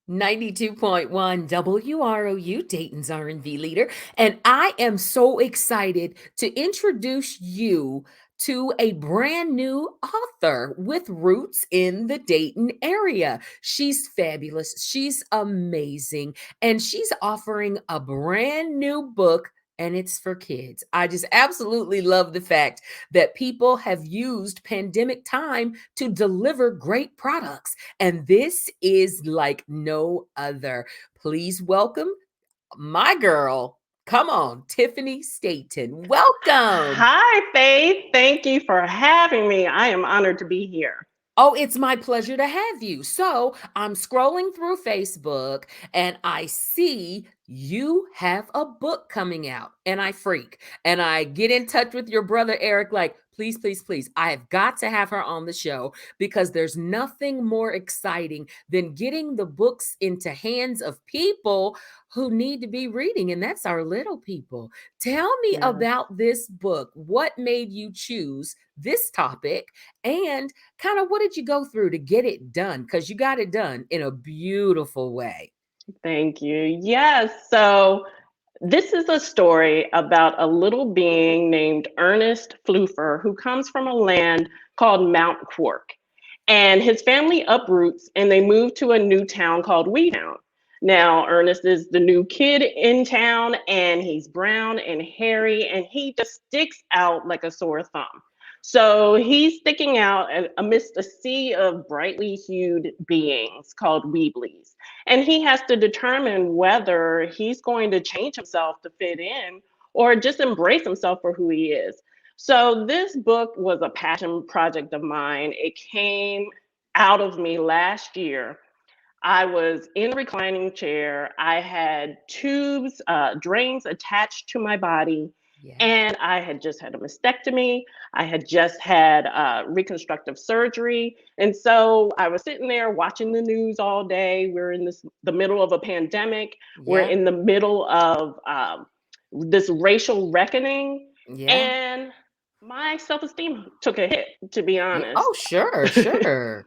92.1 WROU, Dayton's R&B leader. And I am so excited to introduce you to a brand new author with roots in the Dayton area. She's fabulous. She's amazing. And she's offering a brand new book. And it's for kids. I just absolutely love the fact that people have used pandemic time to deliver great products. And this is like no other. Please welcome my girl. Come on, Tiffani Staten. Welcome. Hi, Faith. Thank you for having me. I am honored to be here. Oh, it's my pleasure to have you. So I'm scrolling through Facebook and I see you have a book coming out, and I freak and I get in touch with your brother Eric, like, please, please, please, I have got to have her on the show because there's nothing more exciting than getting the books into hands of people who need to be reading, and that's our little people. Tell me Yes. about this book. What made you choose this topic? And kind of what did you go through to get it done? Because you got it done in a beautiful way. Thank you. Yes. So, this is a story about a little being named Ernest Floofer who comes from a land called Mount Quark. And his family uproots and they move to a new town called Weetown. Now, Ernest is the new kid in town and he's brown and hairy and he just sticks out like a sore thumb. So he's sticking out amidst a sea of brightly hued beings called Weeblies. And he has to determine whether he's going to change himself to fit in or just embrace himself for who he is. So this book was a passion project of mine. It came out of me last year. I was in a reclining chair. I had tubes, drains attached to my body, Yeah. and I had just had a mastectomy. I had just had reconstructive surgery, and so I was sitting there watching the news all day. We're in the middle of a pandemic. We're Yeah. in the middle of this racial reckoning, Yeah. and my self-esteem took a hit, to be Yeah. honest. Oh, sure, sure.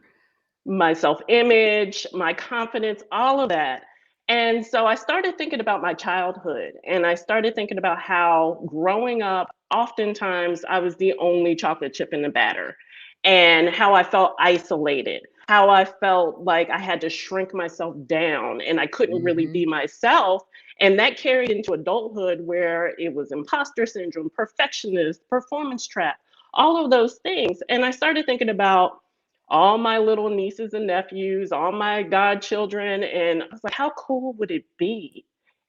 My self image, my confidence, all of that. And so I started thinking about my childhood and I started thinking about how growing up, oftentimes I was the only chocolate chip in the batter, and how I felt isolated, how I felt like I had to shrink myself down and I couldn't really Hmm. be myself. And that carried into adulthood where it was imposter syndrome, perfectionist, performance trap, all of those things. And I started thinking about all my little nieces and nephews, all my godchildren. And I was like, how cool would it be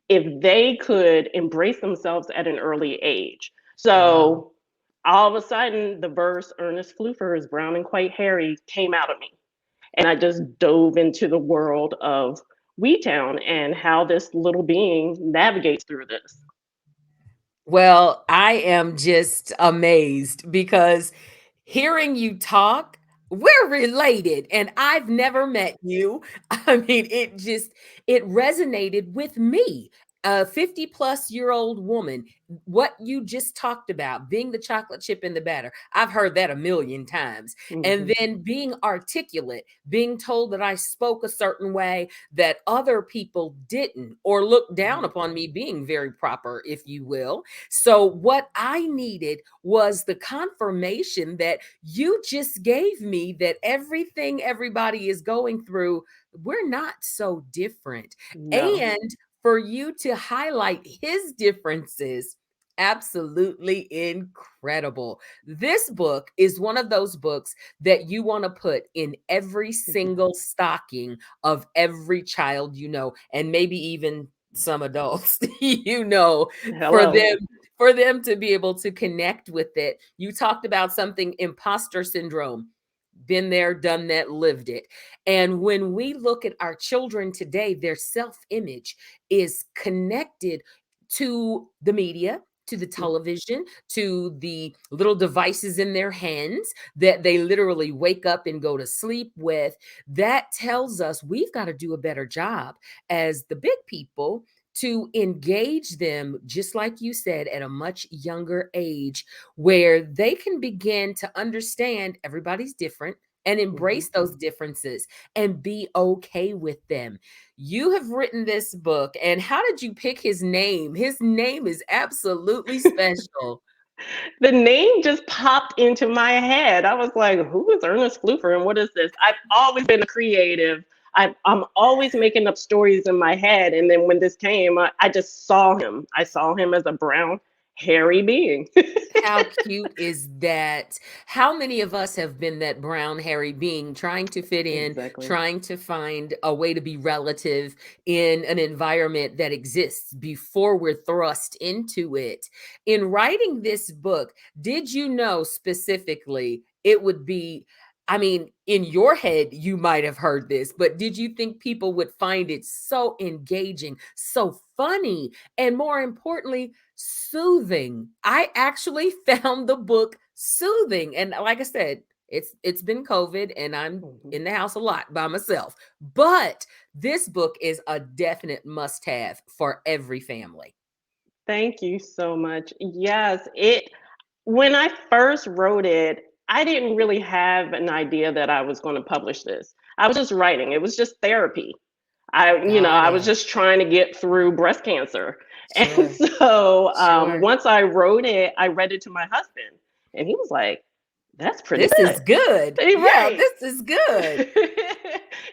if they could embrace themselves at an early age? Wow. So all of a sudden, the verse Ernest Floofer is brown and quite hairy came out of me. And I just dove into the world of Weetown and how this little being navigates through this. Well, I am just amazed because hearing you talk, we're related and I've never met you. I mean, it resonated with me. A 50 plus year old woman, what you just talked about, being the chocolate chip in the batter. I've heard that a million times. And Mhm. then being articulate, being told that I spoke a certain way that other people didn't, or looked down upon me being very proper, if you will. So, what I needed was the confirmation that you just gave me that everything everybody is going through, we're not so different. No. And for you to highlight his differences, absolutely incredible. This book is one of those books that you want to put in every single stocking of every child you know, and maybe even some adults you know, for Hello. them to be able to connect with it. You talked about something, imposter syndrome. Been there, done that, lived it. And when we look at our children today, their self-image is connected to the media, to the television, to the little devices in their hands that they literally wake up and go to sleep with. That tells us we've got to do a better job as the big people to engage them, just like you said, at a much younger age, where they can begin to understand everybody's different. and Mhm. embrace those differences and be okay with them. You have written this book, and how did you pick his name? His name is absolutely special. The name just popped into my head. I was like, who is Ernest Flufer and what is this? I've always been a creative. I'm always making up stories in my head. And then when this came, I just saw him. I saw him as a brown, hairy being. How cute is that? How many of us have been that brown, hairy being trying to fit in, Exactly. trying to find a way to be relative in an environment that exists before we're thrust into it? In writing this book, did you know specifically it would be? I mean, in your head, you might have heard this, but did you think people would find it so engaging, so funny, and more importantly, soothing? I actually found the book soothing. And like I said, it's been COVID and I'm Mhm. in the house a lot by myself. But this book is a definite must-have for every family. Thank you so much. Yes, it when I first wrote it, I didn't really have an idea that I was going to publish this. I was just writing. It was just therapy. Got I was it. just trying to get through breast cancer. And Sure. so Sure. once I wrote it, I read it to my husband, and he was like, that's pretty This is good. good. Yeah, Right. this is good.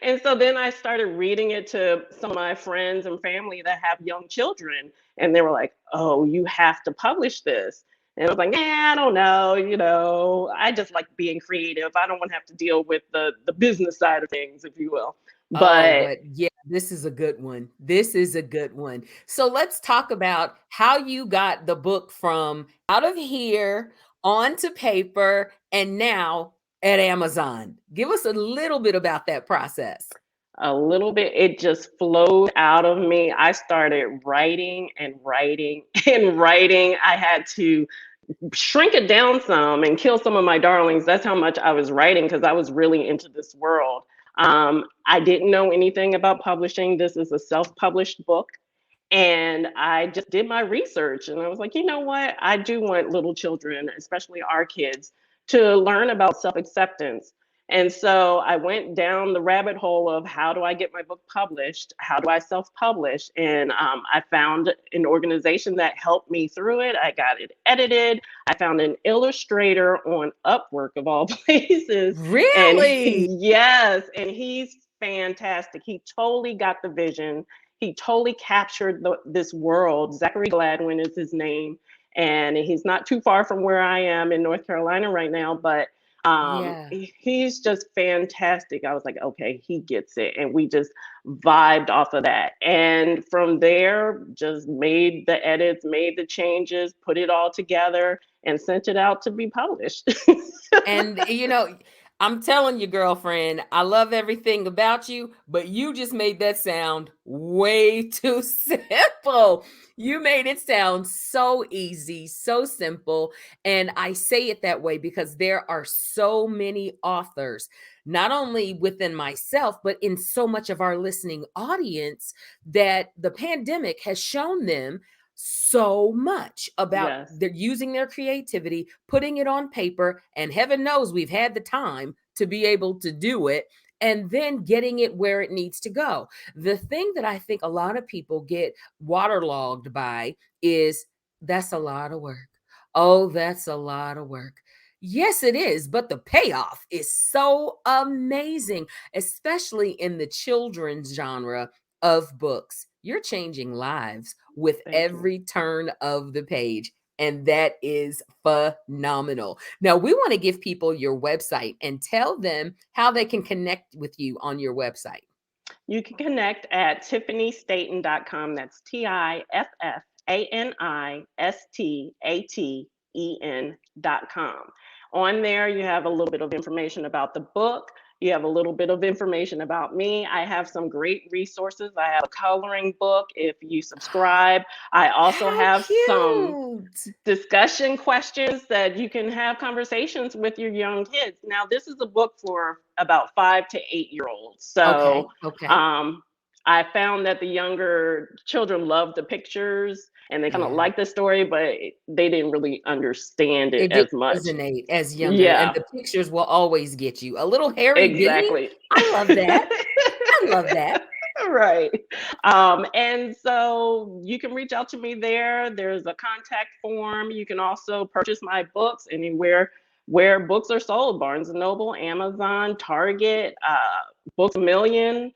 And so then I started reading it to some of my friends and family that have young children, and they were like, oh, you have to publish this. And I was like, nah, I don't know. I just like being creative. I don't want to have to deal with the business side of things, if you will. Oh, But but yeah, this is a good one. This is a good one. So let's talk about how you got the book from out of here onto paper and now at Amazon. Give us a little bit about that process. a little bit, it just flowed out of me. I started writing and writing and writing. I had to shrink it down some and kill some of my darlings. That's how much I was writing because I was really into this world. I didn't know anything about publishing. This is a self published book. And I just did my research and I was like, you know what? I do want little children, especially our kids, to learn about self acceptance. And so I went down the rabbit hole of how do I get my book published? How do I self publish? And I found an organization that helped me through it. I got it edited. I found an illustrator on Upwork, of all places. And Really? yes, and he's fantastic. He totally got the vision. He totally captured this world. Zachary Gladwin is his name, and he's not too far from where I am in North Carolina right now. But Yeah. he's just fantastic. I was like, okay, he gets it, and we just vibed off of that. And from there, just made the edits, made the changes, put it all together, and sent it out to be published. And I'm telling you, girlfriend, I love everything about you, but you just made that sound way too simple. You made it sound so easy, so simple. And I say it that way because there are so many authors, not only within myself, but in so much of our listening audience, that the pandemic has shown them so much about Yes, their using their creativity, putting it on paper, and heaven knows we've had the time to be able to do it, and then getting it where it needs to go. The thing that I think a lot of people get waterlogged by is that's a lot of work. Oh, that's a lot of work. Yes, it is, but the payoff is so amazing, especially in the children's genre of books. You're changing lives with thank you. every turn of the page. And that is phenomenal. Now, we want to give people your website and tell them how they can connect with you on your website. You can connect at tiffanistaten.com. That's TIFFANISTATEN.com. On there, you have a little bit of information about the book. You have a little bit of information about me. I have some great resources. I have a coloring book if you subscribe. I also How have some cute. discussion questions that you can have conversations with your young kids. Now, this is a book for about 5 to 8 year olds. So Okay. Okay. um, I found that the younger children loved the pictures and they kind of Yeah. liked the story, but they didn't really understand it It didn't as much. resonate as younger, and Yeah, the pictures will always get you. A little Harry Bean? exactly. I love that. I love that. Right. And so you can reach out to me there. There's a contact form. You can also purchase my books anywhere where books are sold: Barnes and Noble, Amazon, Target, Books a Million,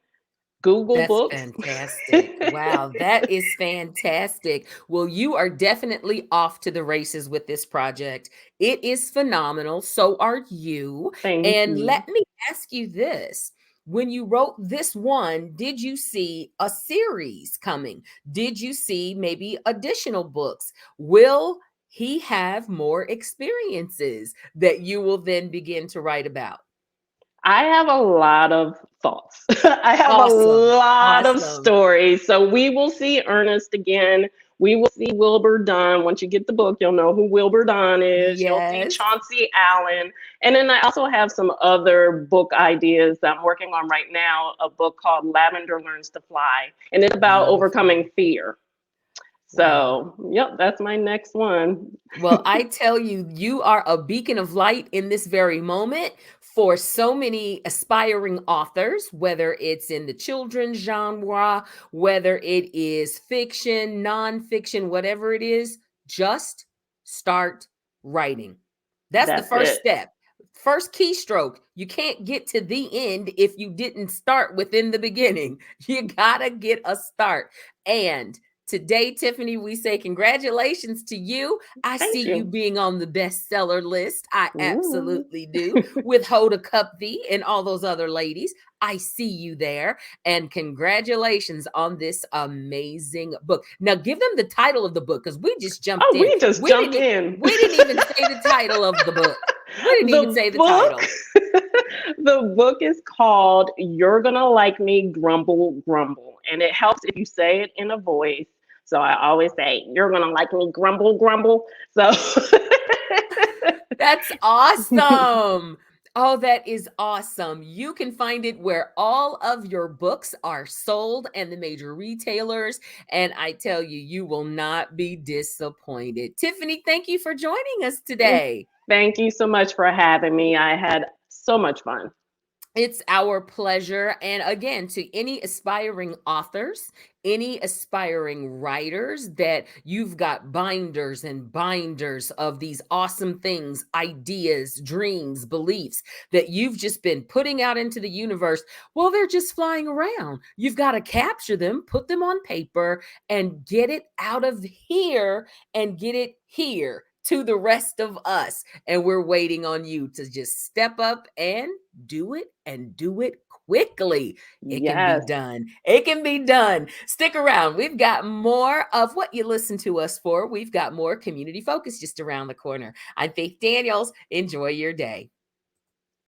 Google That's Books. fantastic. Wow, that is fantastic. Well, you are definitely off to the races with this project. It is phenomenal. So are you. Thank And you. let me ask you this. When you wrote this one, did you see a series coming? Did you see maybe additional books? Will he have more experiences that you will then begin to write about? I have a lot of thoughts. I have a Awesome. lot of Awesome. stories. So we will see Ernest again. We will see Wilbur Dunn. Once you get the book, you'll know who Wilbur Dunn is. You'll see Yes. Chauncey Allen. And then I also have some other book ideas that I'm working on right now, a book called Lavender Learns to Fly. And it's about Beautiful. overcoming fear. Wow. So, yep, that's my next one. Well, I tell you, you are a beacon of light in this very moment for so many aspiring authors, whether it's in the children's genre, whether it is fiction, nonfiction, whatever it is, just start writing. That's the That's first it. step. First keystroke. You can't get to the end if you didn't start within the beginning. You got to get a start. And today, Tiffani, we say congratulations to you. I see Thank you you. being on the bestseller list. I Ooh. absolutely do. With Hoda Cupthee and all those other ladies. I see you there. And congratulations on this amazing book. Now, give them the title of the book because we just jumped Oh, in. we just jumped in. We didn't even say the title of the book. We didn't even The say the book title. the book is called You're Gonna Like Me, Grumble Grumble, and it helps if you say it in a voice. So I always say, You're gonna like me, grumble grumble. So That's awesome. Oh, that is awesome. You can find it where all of your books are sold and the major retailers. And I tell you, you will not be disappointed. Tiffani, thank you for joining us today. thank you so much for having me. I had so much fun. It's our pleasure. And again, to any aspiring authors, any aspiring writers that you've got binders and binders of these awesome things, ideas, dreams, beliefs that you've just been putting out into the universe, well, they're just flying around. You've got to capture them, put them on paper, and get it out of here and get it here to the rest of us. And we're waiting on you to just step up and do it quickly. It can be Yes. done. It can be done. Stick around. We've got more of what you listen to us for. We've got more community focus just around the corner. I'm Faith Daniels. Enjoy your day.